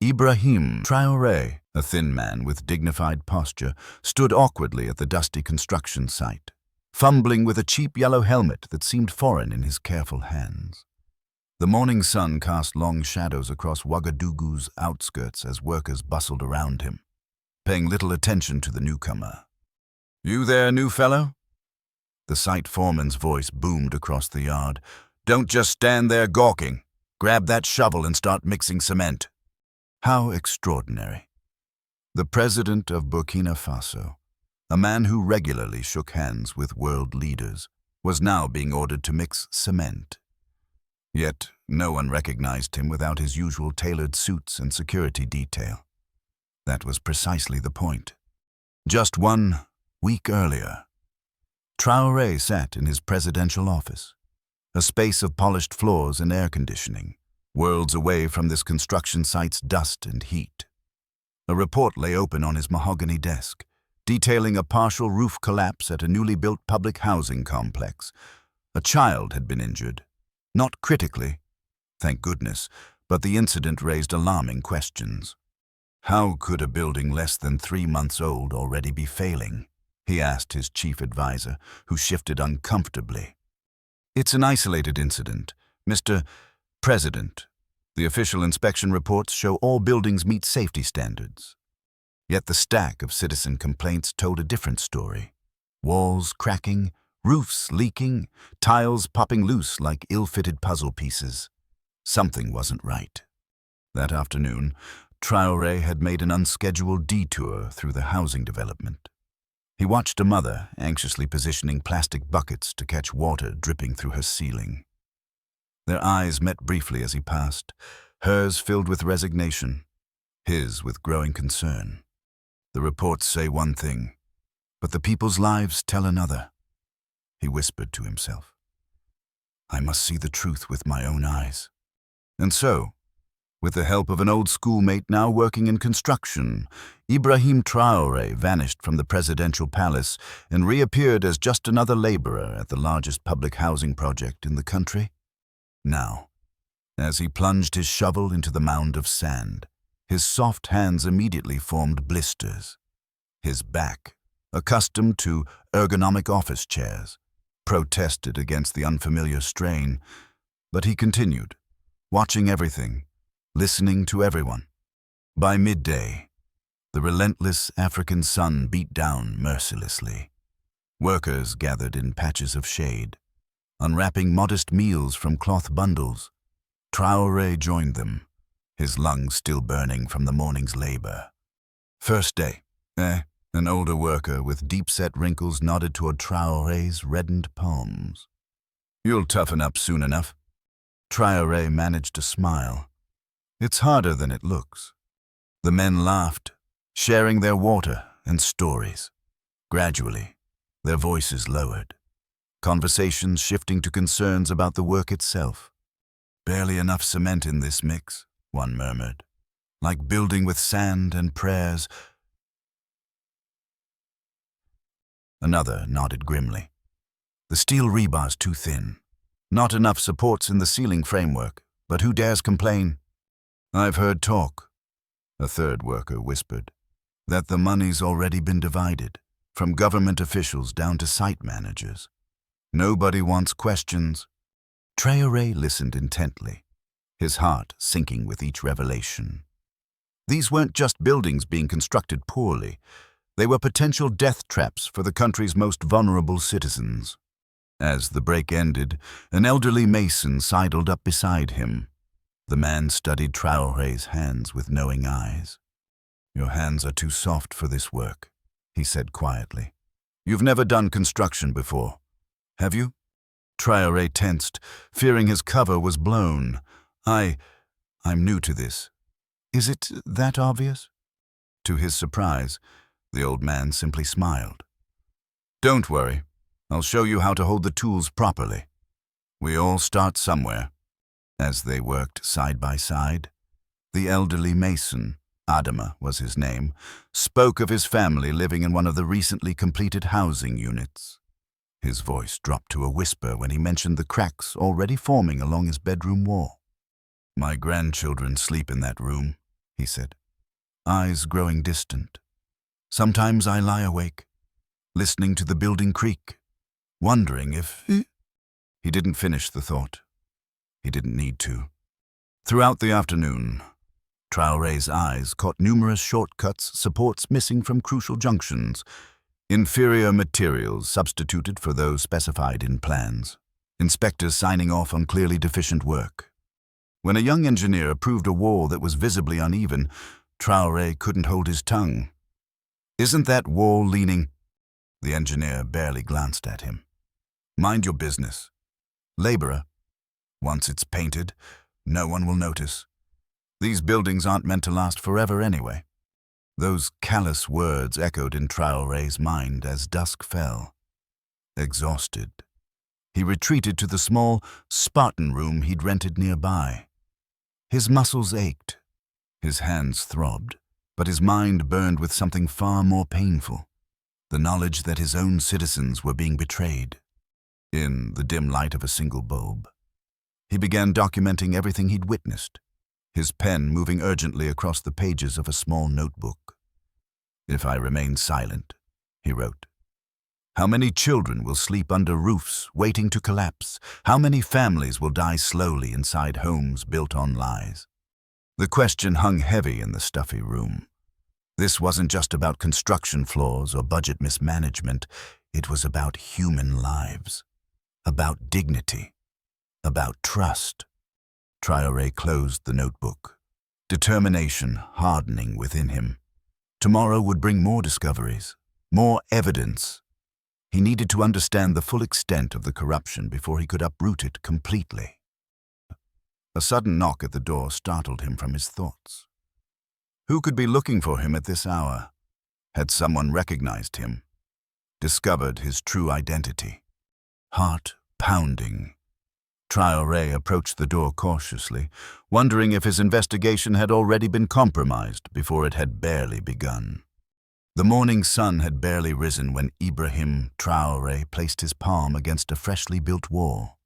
Ibrahim Traoré, a thin man with dignified posture, stood awkwardly at the dusty construction site, fumbling with a cheap yellow helmet that seemed foreign in his careful hands. The morning sun cast long shadows across Ouagadougou's outskirts as workers bustled around him, paying little attention to the newcomer. "You there, new fellow?" The site foreman's voice boomed across the yard. "Don't just stand there gawking. Grab that shovel and start mixing cement." How extraordinary. The president of Burkina Faso, a man who regularly shook hands with world leaders, was now being ordered to mix cement. Yet no one recognized him without his usual tailored suits and security detail. That was precisely the point. Just 1 week earlier, Traoré sat in his presidential office, a space of polished floors and air conditioning, worlds away from this construction site's dust and heat. A report lay open on his mahogany desk, detailing a partial roof collapse at a newly built public housing complex. A child had been injured. Not critically, thank goodness, but the incident raised alarming questions. How could a building less than 3 months old already be failing? He asked his chief advisor, who shifted uncomfortably. "It's an isolated incident, Mr. President. The official inspection reports show all buildings meet safety standards." Yet the stack of citizen complaints told a different story. Walls cracking, roofs leaking, tiles popping loose like ill-fitted puzzle pieces. Something wasn't right. That afternoon, Traoré had made an unscheduled detour through the housing development. He watched a mother anxiously positioning plastic buckets to catch water dripping through her ceiling. Their eyes met briefly as he passed, hers filled with resignation, his with growing concern. "The reports say one thing, but the people's lives tell another," he whispered to himself. "I must see the truth with my own eyes." And so, with the help of an old schoolmate now working in construction, Ibrahim Traoré vanished from the presidential palace and reappeared as just another laborer at the largest public housing project in the country. Now, as he plunged his shovel into the mound of sand, his soft hands immediately formed blisters. His back, accustomed to ergonomic office chairs, protested against the unfamiliar strain, but he continued, watching everything, listening to everyone. By midday, the relentless African sun beat down mercilessly. Workers gathered in patches of shade, unwrapping modest meals from cloth bundles. Traoré joined them, his lungs still burning from the morning's labor. "First day, eh?" An older worker with deep-set wrinkles nodded toward Traoré's reddened palms. "You'll toughen up soon enough." Traoré managed to smile. "It's harder than it looks." The men laughed, sharing their water and stories. Gradually, their voices lowered, conversations shifting to concerns about the work itself. "Barely enough cement in this mix," one murmured. "Like building with sand and prayers." Another nodded grimly. "The steel rebar's too thin. Not enough supports in the ceiling framework, but who dares complain?" "I've heard talk," a third worker whispered, "that the money's already been divided, from government officials down to site managers. Nobody wants questions." Traoré listened intently, his heart sinking with each revelation. These weren't just buildings being constructed poorly. They were potential death traps for the country's most vulnerable citizens. As the break ended, an elderly mason sidled up beside him. The man studied Traoré's hands with knowing eyes. "Your hands are too soft for this work," he said quietly. "You've never done construction before, have you?" Traoré tensed, fearing his cover was blown. I'm new to this." "Is it that obvious?" To his surprise, the old man simply smiled. "Don't worry. I'll show you how to hold the tools properly. We all start somewhere." As they worked side by side, the elderly mason, Adama was his name, spoke of his family living in one of the recently completed housing units. His voice dropped to a whisper when he mentioned the cracks already forming along his bedroom wall. "My grandchildren sleep in that room," he said, eyes growing distant. Sometimes I lie awake, listening to the building creak, wondering if... He didn't finish the thought. He didn't need to. Throughout the afternoon, Traoré's eyes caught numerous shortcuts, supports missing from crucial junctions, inferior materials substituted for those specified in plans, inspectors signing off on clearly deficient work. When a young engineer approved a wall that was visibly uneven, Traoré couldn't hold his tongue. "Isn't that wall leaning?" The engineer barely glanced at him. "Mind your business. Laborer. Once it's painted, no one will notice. These buildings aren't meant to last forever anyway." Those callous words echoed in Traoré's mind as dusk fell. Exhausted, he retreated to the small, Spartan room he'd rented nearby. His muscles ached, his hands throbbed, but his mind burned with something far more painful, the knowledge that his own citizens were being betrayed. In the dim light of a single bulb, he began documenting everything he'd witnessed, his pen moving urgently across the pages of a small notebook. "If I remain silent," he wrote, "how many children will sleep under roofs waiting to collapse? How many families will die slowly inside homes built on lies?" The question hung heavy in the stuffy room. This wasn't just about construction flaws or budget mismanagement. It was about human lives, about dignity, about trust. Traoré closed the notebook, determination hardening within him. Tomorrow would bring more discoveries, more evidence. He needed to understand the full extent of the corruption before he could uproot it completely. A sudden knock at the door startled him from his thoughts. Who could be looking for him at this hour? Had someone recognized him, discovered his true identity? Heart pounding, Traoré approached the door cautiously, wondering if his investigation had already been compromised before it had barely begun. The morning sun had barely risen when Ibrahim Traoré placed his palm against a freshly built wall.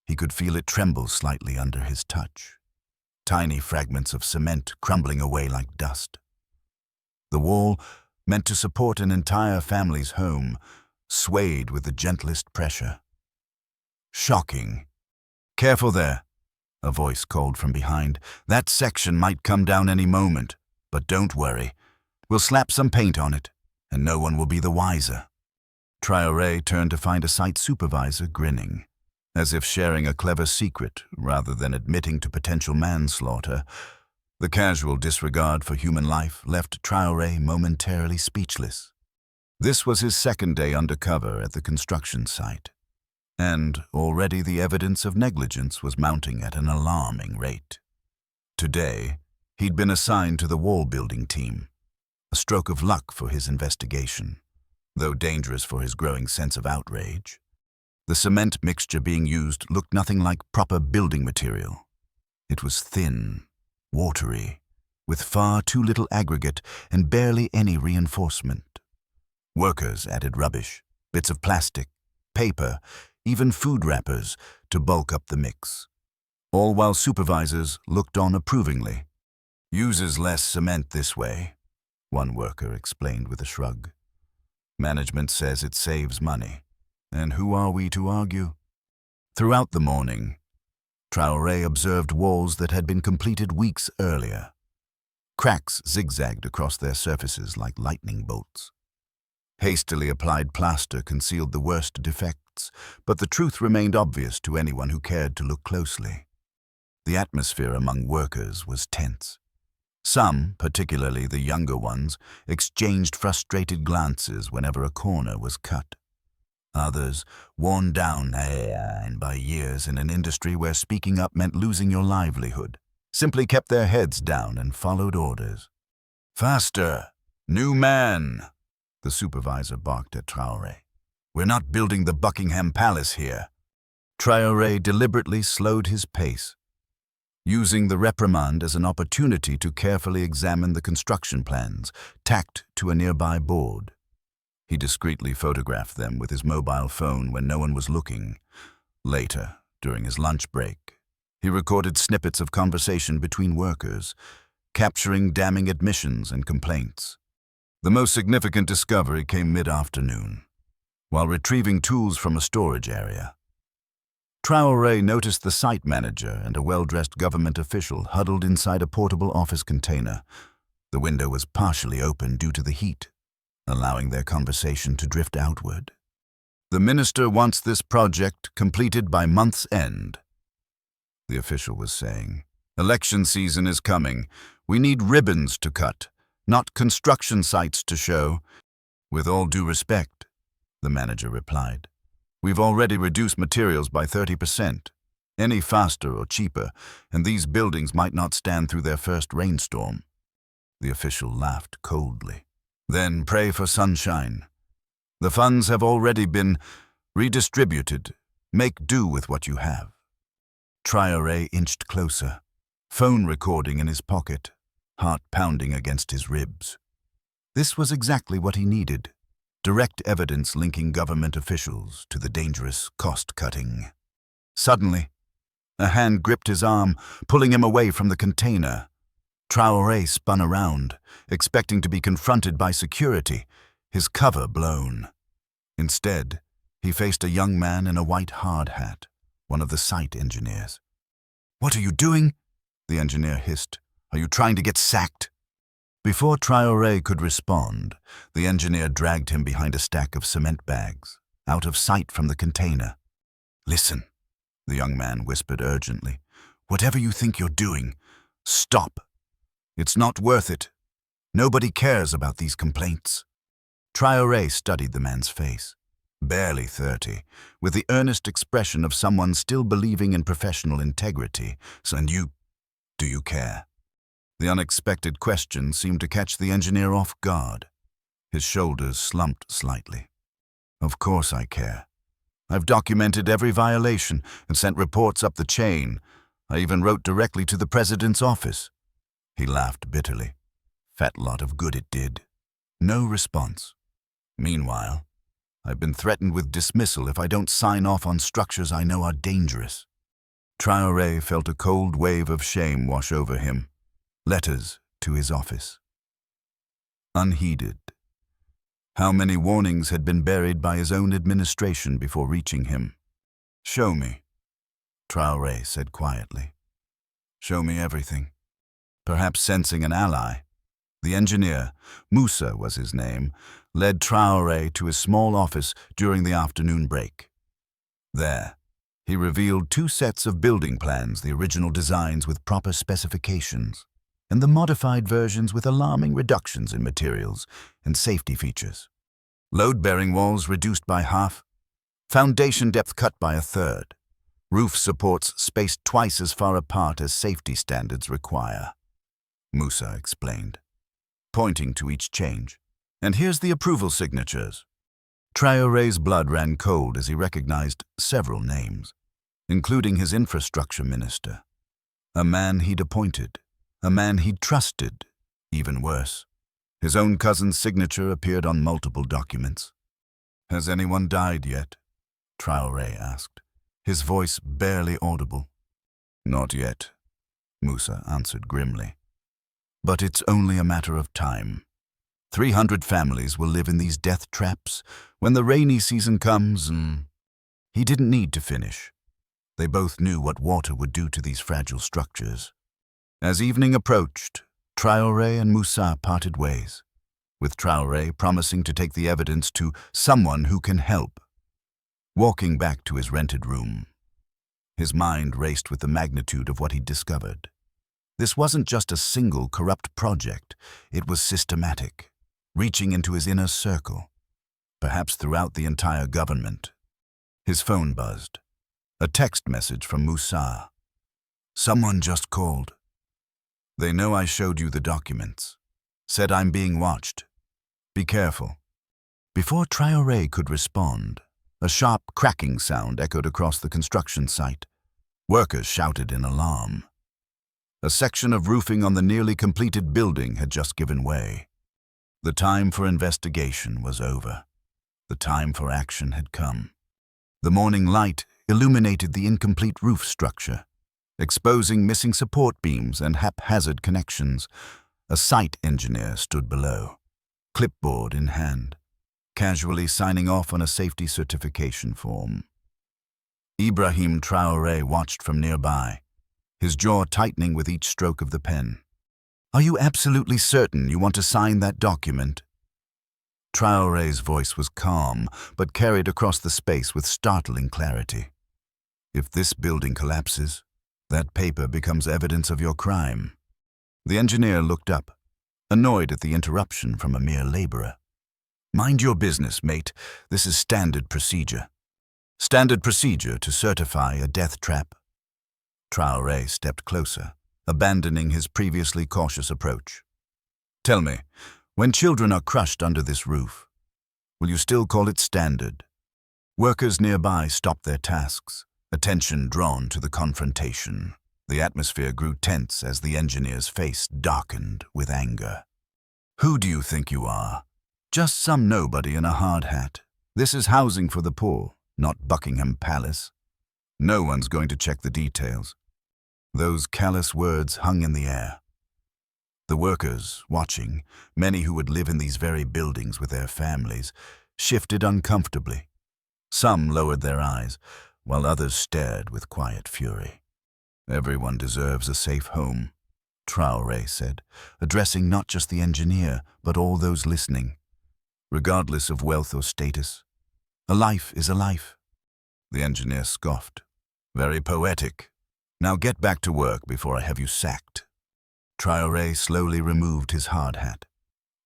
He could feel it tremble slightly under his touch, tiny fragments of cement crumbling away like dust. The wall, meant to support an entire family's home, swayed with the gentlest pressure. Shocking. "Careful there," a voice called from behind. "That section might come down any moment, but don't worry. We'll slap some paint on it, and no one will be the wiser." Traoré turned to find a site supervisor grinning, as if sharing a clever secret rather than admitting to potential manslaughter. The casual disregard for human life left Traoré momentarily speechless. This was his second day undercover at the construction site, and already the evidence of negligence was mounting at an alarming rate. Today, he'd been assigned to the wall-building team, a stroke of luck for his investigation, though dangerous for his growing sense of outrage. The cement mixture being used looked nothing like proper building material. It was thin, watery, with far too little aggregate and barely any reinforcement. Workers added rubbish, bits of plastic, paper, even food wrappers, to bulk up the mix, all while supervisors looked on approvingly. "Uses less cement this way," one worker explained with a shrug. "Management says it saves money, and who are we to argue?" Throughout the morning, Traoré observed walls that had been completed weeks earlier. Cracks zigzagged across their surfaces like lightning bolts. Hastily applied plaster concealed the worst defects, but the truth remained obvious to anyone who cared to look closely. The atmosphere among workers was tense. Some, particularly the younger ones, exchanged frustrated glances whenever a corner was cut. Others, worn down by years in an industry where speaking up meant losing your livelihood, simply kept their heads down and followed orders. "Faster! New man!" the supervisor barked at Traoré. "We're not building the Buckingham Palace here." Traoré deliberately slowed his pace, using the reprimand as an opportunity to carefully examine the construction plans tacked to a nearby board. He discreetly photographed them with his mobile phone when no one was looking. Later, during his lunch break, he recorded snippets of conversation between workers, capturing damning admissions and complaints. The most significant discovery came mid-afternoon, while retrieving tools from a storage area. Traoré noticed the site manager and a well-dressed government official huddled inside a portable office container. The window was partially open due to the heat, allowing their conversation to drift outward. "The minister wants this project completed by month's end," the official was saying. "Election season is coming. We need ribbons to cut, not construction sites to show." "With all due respect," the manager replied, "we've already reduced materials by 30%. Any faster or cheaper, and these buildings might not stand through their first rainstorm." The official laughed coldly. "Then pray for sunshine. The funds have already been redistributed. Make do with what you have." Traoré inched closer, phone recording in his pocket, heart pounding against his ribs. This was exactly what he needed: direct evidence linking government officials to the dangerous cost-cutting. Suddenly, a hand gripped his arm, pulling him away from the container. Traoré spun around, expecting to be confronted by security, his cover blown. Instead, he faced a young man in a white hard hat, one of the site engineers. "What are you doing?" the engineer hissed. "Are you trying to get sacked?" Before Traoré could respond, the engineer dragged him behind a stack of cement bags, out of sight from the container. "Listen," the young man whispered urgently. "Whatever you think you're doing, stop. It's not worth it. Nobody cares about these complaints." Traoré studied the man's face, barely 30, with the earnest expression of someone still believing in professional integrity. "And you, do you care?" The unexpected question seemed to catch the engineer off guard. His shoulders slumped slightly. "Of course I care. I've documented every violation and sent reports up the chain. I even wrote directly to the president's office." He laughed bitterly. "Fat lot of good it did." No response. "Meanwhile, I've been threatened with dismissal if I don't sign off on structures I know are dangerous." Traoré felt a cold wave of shame wash over him. Letters to his office. Unheeded. How many warnings had been buried by his own administration before reaching him? "Show me," Traoré said quietly. "Show me everything." Perhaps sensing an ally, the engineer, Musa was his name, led Traoré to his small office during the afternoon break. There, he revealed 2 sets of building plans, the original designs with proper specifications, and the modified versions with alarming reductions in materials and safety features. Load-bearing walls reduced by half, foundation depth cut by 1/3, roof supports spaced twice as far apart as safety standards require, Musa explained, pointing to each change. "And here's the approval signatures." Traoré's blood ran cold as he recognized several names, including his infrastructure minister, a man he'd appointed, a man he'd trusted. Even worse, his own cousin's signature appeared on multiple documents. "Has anyone died yet?" Traoré asked, his voice barely audible. "Not yet," Musa answered grimly. "But it's only a matter of time. 300 families will live in these death traps when the rainy season comes." He didn't need to finish. They both knew what water would do to these fragile structures. As evening approached, Traoré and Musa parted ways, with Traoré promising to take the evidence to someone who can help. Walking back to his rented room, his mind raced with the magnitude of what he'd discovered. This wasn't just a single corrupt project, it was systematic, reaching into his inner circle, perhaps throughout the entire government. His phone buzzed. A text message from Musa. "Someone just called. They know I showed you the documents. Said I'm being watched. Be careful." Before Traoré could respond, a sharp cracking sound echoed across the construction site. Workers shouted in alarm. A section of roofing on the nearly completed building had just given way. The time for investigation was over. The time for action had come. The morning light illuminated the incomplete roof structure, exposing missing support beams and haphazard connections. A site engineer stood below, clipboard in hand, casually signing off on a safety certification form. Ibrahim Traoré watched from nearby, his jaw tightening with each stroke of the pen. "Are you absolutely certain you want to sign that document?" Traoré's voice was calm, but carried across the space with startling clarity. "If this building collapses, that paper becomes evidence of your crime." The engineer looked up, annoyed at the interruption from a mere laborer. "Mind your business, mate. This is standard procedure." "Standard procedure to certify a death trap?" Traoré stepped closer, abandoning his previously cautious approach. "Tell me, when children are crushed under this roof, will you still call it standard?" Workers nearby stopped their tasks, attention drawn to the confrontation. The atmosphere grew tense as the engineer's face darkened with anger. "Who do you think you are? Just some nobody in a hard hat. This is housing for the poor, not Buckingham Palace. No one's going to check the details." Those callous words hung in the air. The workers, watching, many who would live in these very buildings with their families, shifted uncomfortably. Some lowered their eyes, while others stared with quiet fury. "Everyone deserves a safe home," Traoré said, addressing not just the engineer, but all those listening. "Regardless of wealth or status, a life is a life." The engineer scoffed. "Very poetic. Now get back to work before I have you sacked." Traoré slowly removed his hard hat.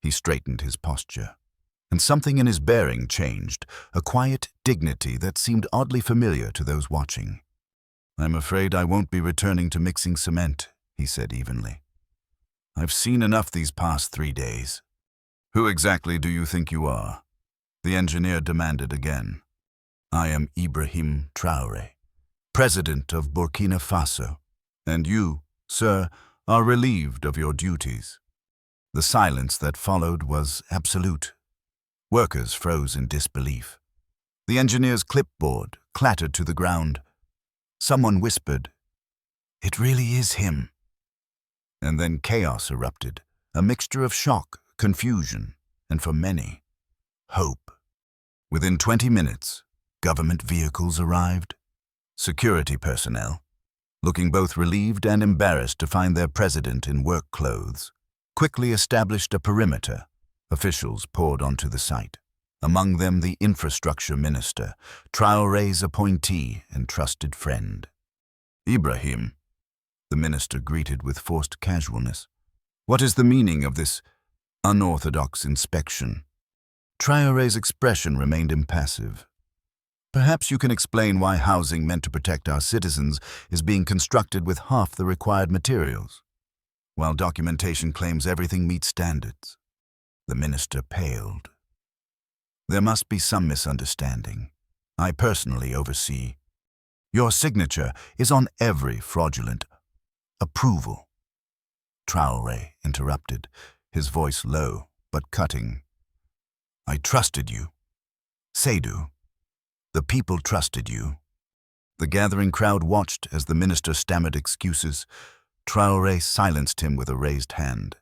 He straightened his posture, and something in his bearing changed, a quiet dignity that seemed oddly familiar to those watching. "I'm afraid I won't be returning to mixing cement," he said evenly. "I've seen enough these past 3 days." "Who exactly do you think you are?" the engineer demanded again. "I am Ibrahim Traoré, President of Burkina Faso, and you, sir, are relieved of your duties." The silence that followed was absolute. Workers froze in disbelief. The engineer's clipboard clattered to the ground. Someone whispered, "It really is him." And then chaos erupted, a mixture of shock, confusion, and for many, hope. Within 20 minutes, government vehicles arrived. Security personnel, looking both relieved and embarrassed to find their president in work clothes, quickly established a perimeter. Officials poured onto the site, among them the infrastructure minister, Traoré's appointee and trusted friend. "Ibrahim," the minister greeted with forced casualness, "what is the meaning of this unorthodox inspection?" Traoré's expression remained impassive. "Perhaps you can explain why housing meant to protect our citizens is being constructed with half the required materials, while documentation claims everything meets standards." The minister paled. "There must be some misunderstanding. I personally oversee. Your signature is on every fraudulent approval." Traoré interrupted, his voice low but cutting. "I trusted you. Seydou, the people trusted you." The gathering crowd watched as the minister stammered excuses. Traoré silenced him with a raised hand.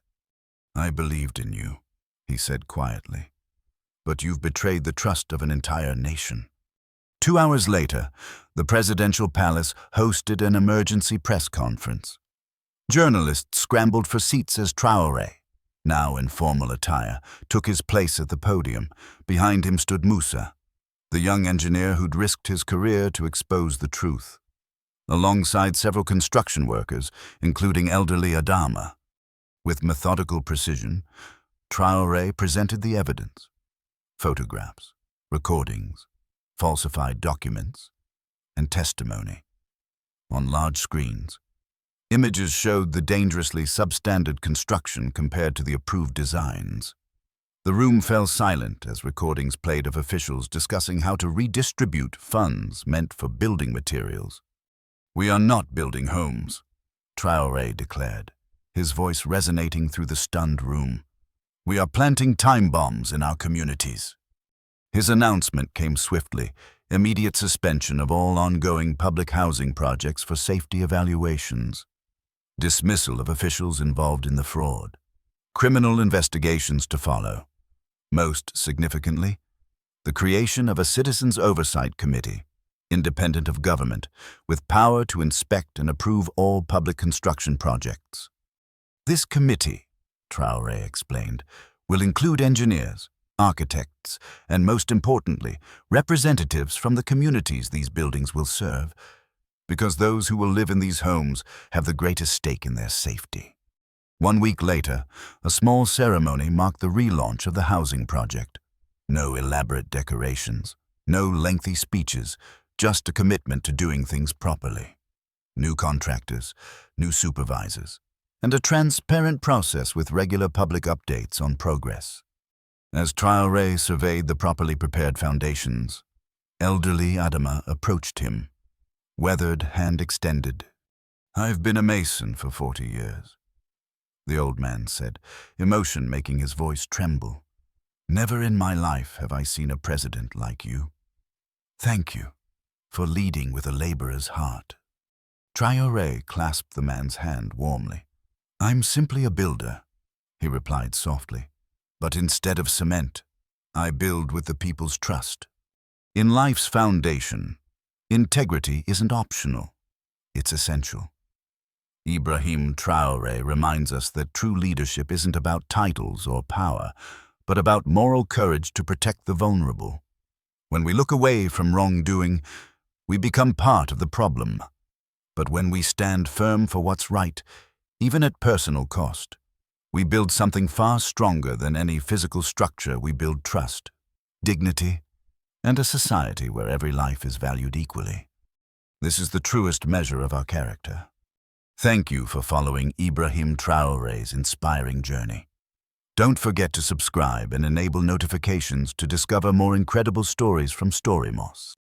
"I believed in you," he said quietly, "but you've betrayed the trust of an entire nation." 2 hours later, the presidential palace hosted an emergency press conference. Journalists scrambled for seats as Traoré, now in formal attire, took his place at the podium. Behind him stood Moussa, the young engineer who'd risked his career to expose the truth. Alongside several construction workers, including elderly Adama. With methodical precision, Traoré presented the evidence: photographs, recordings, falsified documents, and testimony. On large screens, images showed the dangerously substandard construction compared to the approved designs. The room fell silent as recordings played of officials discussing how to redistribute funds meant for building materials. "We are not building homes," Traoré declared, his voice resonating through the stunned room. "We are planting time bombs in our communities." His announcement came swiftly, immediate suspension of all ongoing public housing projects for safety evaluations, dismissal of officials involved in the fraud, criminal investigations to follow. Most significantly, the creation of a Citizens Oversight Committee, independent of government, with power to inspect and approve all public construction projects. This committee, Traoré explained, will include engineers, architects, and most importantly, representatives from the communities these buildings will serve, because those who will live in these homes have the greatest stake in their safety. 1 week later, a small ceremony marked the relaunch of the housing project. No elaborate decorations, no lengthy speeches, just a commitment to doing things properly. New contractors, new supervisors, and a transparent process with regular public updates on progress. As Traoré surveyed the properly prepared foundations, elderly Adama approached him, weathered hand extended. "I've been a mason for 40 years," the old man said, emotion making his voice tremble. "Never in my life have I seen a president like you. Thank you for leading with a laborer's heart." Traoré clasped the man's hand warmly. "I'm simply a builder," he replied softly. "But instead of cement, I build with the people's trust. In life's foundation, integrity isn't optional, it's essential." Ibrahim Traoré reminds us that true leadership isn't about titles or power, but about moral courage to protect the vulnerable. When we look away from wrongdoing, we become part of the problem. But when we stand firm for what's right, even at personal cost, we build something far stronger than any physical structure. We build trust, dignity, and a society where every life is valued equally. This is the truest measure of our character. Thank you for following Ibrahim Traoré's inspiring journey. Don't forget to subscribe and enable notifications to discover more incredible stories from StoryMoss.